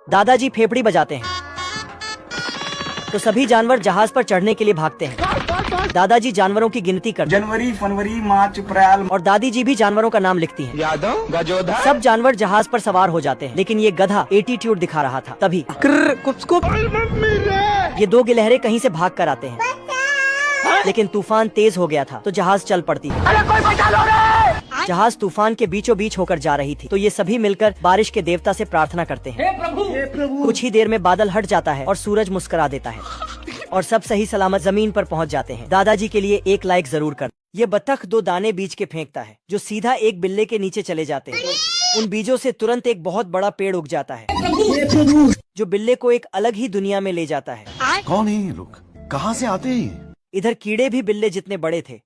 दादाजी फेफड़ी बजाते हैं तो सभी जानवर जहाज पर चढ़ने के लिए भागते हैं। दादाजी जानवरों की गिनती करते हैं। जनवरी, फरवरी, मार्च, अप्रैल। और दादी जी भी जानवरों का नाम लिखती हैं। यादव, गजोधा। सब जानवर जहाज पर सवार हो जाते हैं, लेकिन ये गधा एटीट्यूड दिखा रहा था। तभी ये दो गिलहरे कहीं से भाग कर आते हैं, लेकिन तूफान तेज हो गया था तो जहाज चल पड़ती है। जहाज तूफान के बीचों बीच होकर जा रही थी तो ये सभी मिलकर बारिश के देवता से प्रार्थना करते हैं। हे प्रभु। कुछ ही देर में बादल हट जाता है और सूरज मुस्कुरा देता है और सब सही सलामत जमीन पर पहुंच जाते हैं। दादाजी के लिए एक लाइक जरूर कर। ये बत्तख दो दाने बीज के फेंकता है जो सीधा एक बिल्ले के नीचे चले जाते हैं। उन बीजों से तुरंत एक बहुत बड़ा पेड़ उग जाता है जो बिल्ले को एक अलग ही दुनिया में ले जाता है। कौन है ये लोग, कहाँ से आते हैं? इधर कीड़े भी बिल्ले जितने बड़े थे।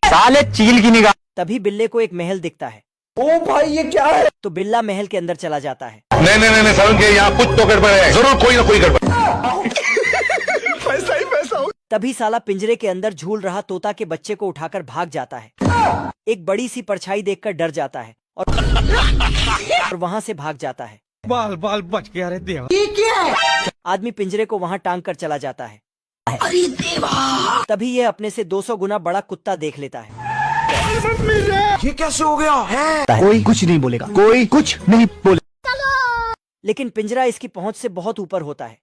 साले चील की निगाह। तभी बिल्ले को एक महल दिखता है। ओ भाई ये क्या है? तो बिल्ला महल के अंदर चला जाता है। नहीं समझ गए, यहाँ कुछ तो गड़बड़ है, जरूर कोई ना कोई गड़बड़। पैसा ही पैसा हो। तभी साला पिंजरे के अंदर झूल रहा तोता के बच्चे को उठाकर भाग जाता है। एक बड़ी सी परछाई देखकर डर जाता है और वहाँ से भाग जाता है। बाल बाल बच गया रे देवा। ये क्या है? आदमी पिंजरे को वहाँ टांग कर चला जाता है। अरे देवा! तभी ये अपने से 200 गुना बड़ा कुत्ता देख लेता है। ये कैसे हो गया है? कोई कुछ नहीं बोलेगा, कोई कुछ नहीं बोले। लेकिन पिंजरा इसकी पहुंच से बहुत ऊपर होता है।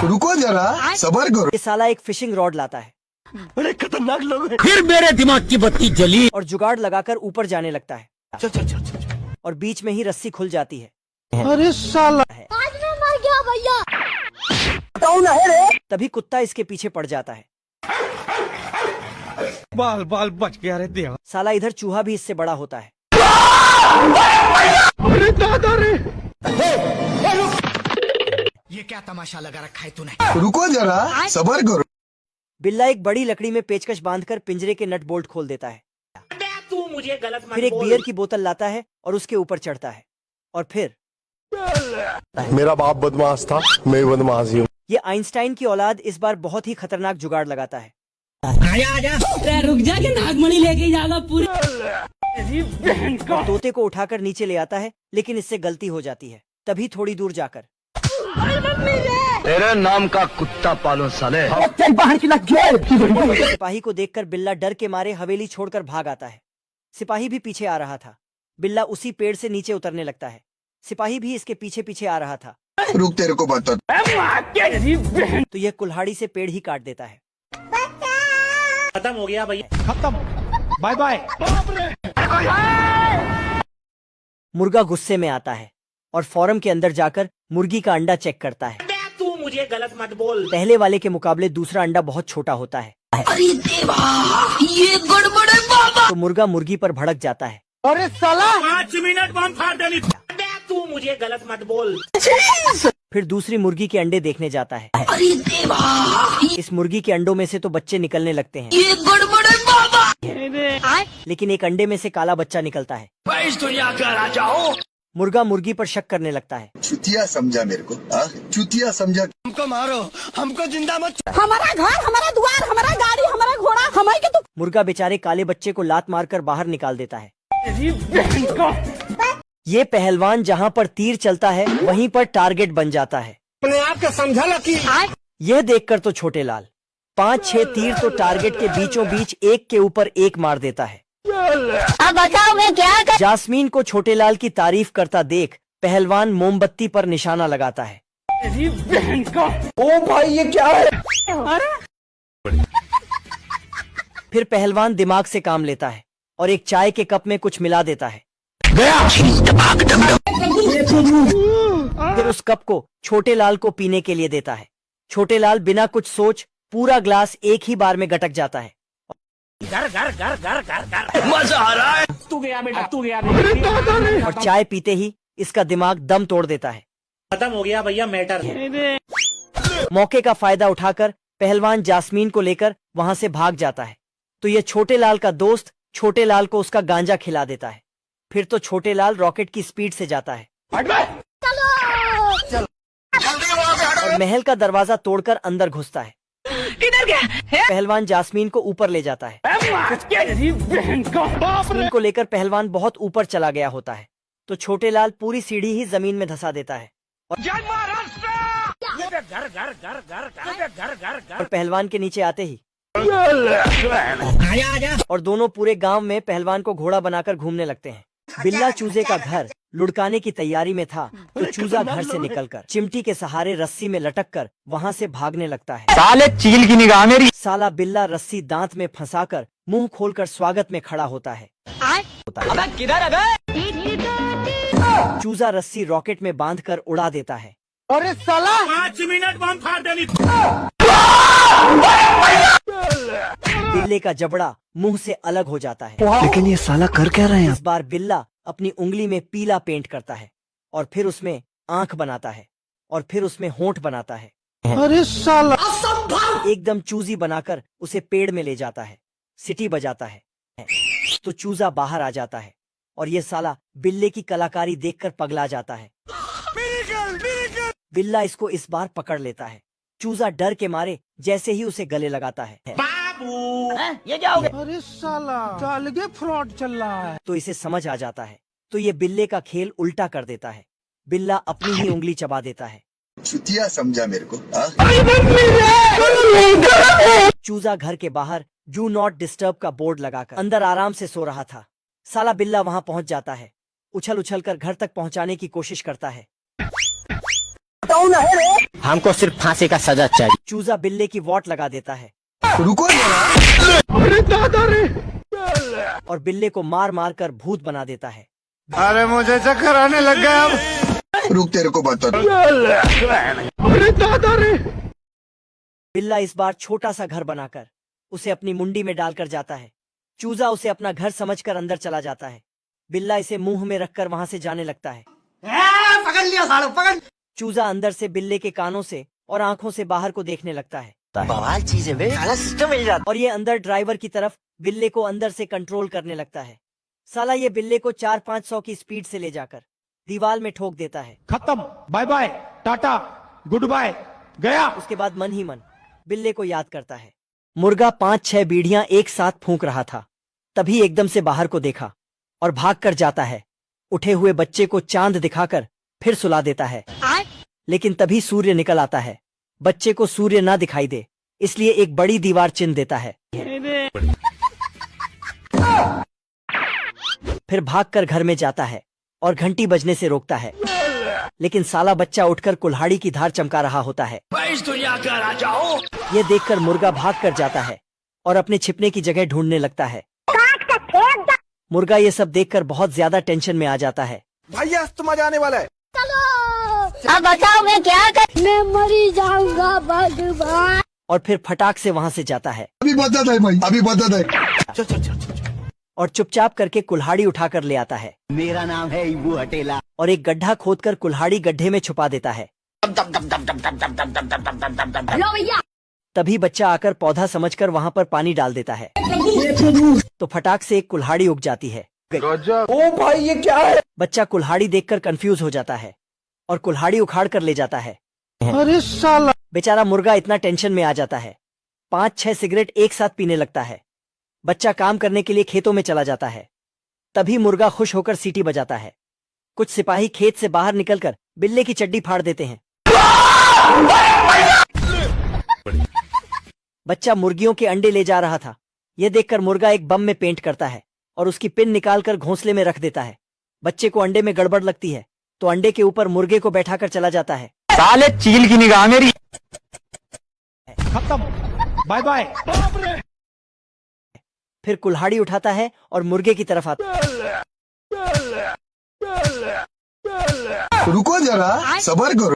रुको जरा, सबर करो। ये साला एक फिशिंग रॉड लाता है। बड़े खतरनाक लोग हैं। फिर मेरे दिमाग की बत्ती जली और जुगाड़ लगाकर ऊपर जाने लगता है। चल। और बीच में ही रस्सी खुल जाती है। अरे साला, आज मैं मर गया भैया। तभी कुत्ता इसके पीछे पड़ जाता है। बाल बाल बच गया रे देवा। साला इधर चूहा भी इससे बड़ा होता है। अरे दादा रे। ये क्या तमाशा लगा रखा है तूने? रुको जरा, सबर करो। बिल्ला एक बड़ी लकड़ी में पेचकश बांधकर पिंजरे के नट बोल्ट खोल देता है। तू मुझे गलत मत फिर एक बोल। बियर की बोतल लाता है और उसके ऊपर चढ़ता है। और फिर मेरा बाप बदमाश था, मैं बदमाश हूँ। ये आइंस्टाइन की औलाद इस बार बहुत ही खतरनाक जुगाड़ लगाता है। आजा रुक जा के नागमणि लेके जाएगा पूरी। और तोते को उठाकर नीचे ले आता है, लेकिन इससे गलती हो जाती है। तभी थोड़ी दूर जाकर तेरे नाम का कुत्ता पालो साले। सिपाही को देखकर बिल्ला डर के मारे हवेली छोड़कर भाग आता है। सिपाही भी पीछे आ रहा था। बिल्ला उसी पेड़ से नीचे उतरने लगता है। सिपाही भी इसके पीछे पीछे आ रहा था। रुक, तेरे को बता। तो यह कुल्हाड़ी से पेड़ ही काट देता है। खत्म हो गया भैया। खत्म, बाय बाय। मुर्गा गुस्से में आता है और फॉरम के अंदर जाकर मुर्गी का अंडा चेक करता है। तू मुझे गलत मत बोल। पहले वाले के मुकाबले दूसरा अंडा बहुत छोटा होता है। अरे देवा, ये गड़बड़ है बाबा। तो मुर्गा मुर्गी पर भड़क जाता है। अरे साला, 5 मिनट बम फाड़ देनी। तू मुझे गलत मत बोल। फिर दूसरी मुर्गी के अंडे देखने जाता है। अरे देवा, इस मुर्गी के अंडों में से तो बच्चे निकलने लगते हैं, ये गड़बड़ है बाबा। लेकिन एक अंडे में से काला बच्चा निकलता है। मुर्गा मुर्गी पर शक करने लगता है। चुतिया समझा मेरे को, चुतिया समझा। हमको मारो, हमको जिंदा मत। हमारा घर, हमारा द्वार, हमारा गाड़ी, हमारा घोड़ा, हमारे के तो। मुर्गा बेचारे काले बच्चे को लात मारकर बाहर निकाल देता है। ये पहलवान जहाँ पर तीर चलता है वहीं पर टारगेट बन जाता है। अपने आप के समझा लकी। यह देखकर तो छोटे लाल 5-6 तीर तो टारगेट के बीचों बीच एक के ऊपर एक मार देता है। अब बताओ मैं क्या कर। जास्मीन को छोटे लाल की तारीफ करता देख पहलवान मोमबत्ती पर निशाना लगाता है। ओ भाई ये क्या है? फिर पहलवान दिमाग से काम लेता है और एक चाय के कप में कुछ मिला देता है। फिर उस कप को छोटे लाल को पीने के लिए देता है। छोटे लाल बिना कुछ सोच पूरा ग्लास एक ही बार में गटक जाता है। मजा आ रहा है। तू गया बेटा, तू गया। और चाय पीते ही इसका दिमाग दम तोड़ देता है। खत्म हो गया भैया मैटर। मौके का फायदा उठाकर पहलवान जास्मीन को लेकर वहां से भाग जाता है। तो यह छोटे लाल का दोस्त छोटे लाल को उसका गांजा खिला देता है। फिर तो छोटे लाल रॉकेट की स्पीड से जाता है और महल का दरवाजा तोड़कर अंदर घुसता है। किधर गया? पहलवान जास्मीन को ऊपर ले जाता है। जास्मीन को लेकर पहलवान बहुत ऊपर चला गया होता है। तो छोटे लाल पूरी सीढ़ी ही जमीन में धंसा देता है और पहलवान के नीचे आते ही और दोनों पूरे गांव में पहलवान को घोड़ा बनाकर घूमने लगते हैं। बिल्ला चूजे का घर लुढ़काने की तैयारी में था तो चूजा घर से निकलकर चिमटी के सहारे रस्सी में लटककर वहां से भागने लगता है। साले चील की निगाह मेरी। साला बिल्ला रस्सी दांत में फंसाकर मुंह खोलकर स्वागत में खड़ा होता है। चूजा रस्सी रॉकेट में बांधकर उड़ा देता है। अरे साला 5 मिनट बम फाड़ देनी। बिल्ले का जबड़ा मुंह से अलग हो जाता है। लेकिन ये साला कर क्या रहे हैं? इस बार बिल्ला अपनी उंगली में पीला पेंट करता है और फिर उसमें आंख बनाता है और फिर उसमें होंठ बनाता है। अरे साला एकदम चूजी बनाकर उसे पेड़ में ले जाता है। सीटी बजाता है तो चूजा बाहर आ जाता है और ये साला बिल्ले की कलाकारी देखकर पगला जाता है। बिल्ला इसको इस बार पकड़ लेता है। चूजा डर के मारे जैसे ही उसे गले लगाता है अरे साला अलगे फ्रॉड चल रहा है। तो इसे समझ आ जाता है तो ये बिल्ले का खेल उल्टा कर देता है। बिल्ला अपनी ही उंगली चबा देता है। चुतिया समझा मेरे को। चूजा घर के बाहर डू नॉट डिस्टर्ब का बोर्ड लगाकर अंदर आराम से सो रहा था। साला बिल्ला वहां पहुंच जाता है। उछल उछल कर घर तक पहुंचाने की कोशिश करता है। हमको सिर्फ फांसी का सजा चाहिए। चूजा बिल्ले की वॉट लगा देता है रुको जरा। अरे दादा रे। और बिल्ले को मार मार कर भूत बना देता है। अरे मुझे चक्कर आने लग गया अब। रुक तेरे को बता दूं। अरे दादा रे। बिल्ला इस बार छोटा सा घर बनाकर उसे अपनी मुंडी में डालकर जाता है। चूजा उसे अपना घर समझकर अंदर चला जाता है। बिल्ला इसे मुंह में रखकर वहां से जाने लगता है। पकड़ लिया सालो, पकड़। चूजा अंदर से बिल्ले के कानों से और आंखों से बाहर को देखने लगता है। बवाल चीज है बे। साला सिस्टम मिल जाता। और ये अंदर ड्राइवर की तरफ बिल्ले को अंदर से कंट्रोल करने लगता है। साला ये बिल्ले को 400-500 की स्पीड से ले जाकर दीवार में ठोक देता है। खत्म, bye bye, tata, goodbye, गया। उसके बाद मन ही मन बिल्ले को याद करता है। मुर्गा 5-6 बीड़ियां एक साथ फूंक रहा था। तभी एकदम से बाहर को देखा और भाग कर जाता है। उठे हुए बच्चे को चांद दिखाकर फिर सुला देता है। लेकिन तभी सूर्य निकल आता है। बच्चे को सूर्य ना दिखाई दे इसलिए एक बड़ी दीवार चिन्ह देता है। फिर भागकर घर में जाता है और घंटी बजने से रोकता है। लेकिन साला बच्चा उठकर कुल्हाड़ी की धार चमका रहा होता है। ये देखकर मुर्गा भाग कर जाता है और अपने छिपने की जगह ढूंढने लगता है। मुर्गा ये सब देखकर बहुत ज्यादा टेंशन में आ जाता है। भाई आज तो मजा आने वाला है। अब बताओ मैं क्या कर, मैं मरी जाऊंगा भगवान। और फिर फटाक से वहां से जाता है अभी बता दे भाई, अभी बता दे। और चुपचाप करके कुल्हाड़ी उठाकर ले आता है। मेरा नाम है इबू हटेला। और एक गड्ढा खोदकर कुल्हाड़ी गड्ढे में छुपा देता है। लो भैया। तभी बच्चा आकर पौधा समझकर वहां पर पानी डाल देता है तो फटाक से एक कुल्हाड़ी उग जाती है। ओ भाई ये क्या है? बच्चा कुल्हाड़ी देखकर कंफ्यूज हो जाता है और कुल्हाड़ी उखाड़ कर ले जाता है। अरे साला बेचारा मुर्गा इतना टेंशन में आ जाता है 5-6 सिगरेट एक साथ पीने लगता है। बच्चा काम करने के लिए खेतों में चला जाता है। तभी मुर्गा खुश होकर सीटी बजाता है। कुछ सिपाही खेत से बाहर निकलकर बिल्ले की चड्डी फाड़ देते हैं। बच्चा मुर्गियों के अंडे ले जा रहा था। यह देखकर मुर्गा एक बम में पेंट करता है और उसकी पिन निकालकर घोंसले में रख देता है। बच्चे को अंडे में गड़बड़ लगती है तो अंडे के ऊपर मुर्गे को बैठाकर चला जाता है। साले चील की निगाह मेरी। खत्म, बाय बाय। फिर कुल्हाड़ी उठाता है और मुर्गे की तरफ आता है। रुको जरा, सबर करो।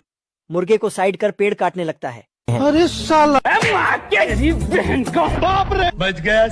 मुर्गे को साइड कर पेड़ काटने लगता है। अरे साला बहन का बाप रे। बच गया।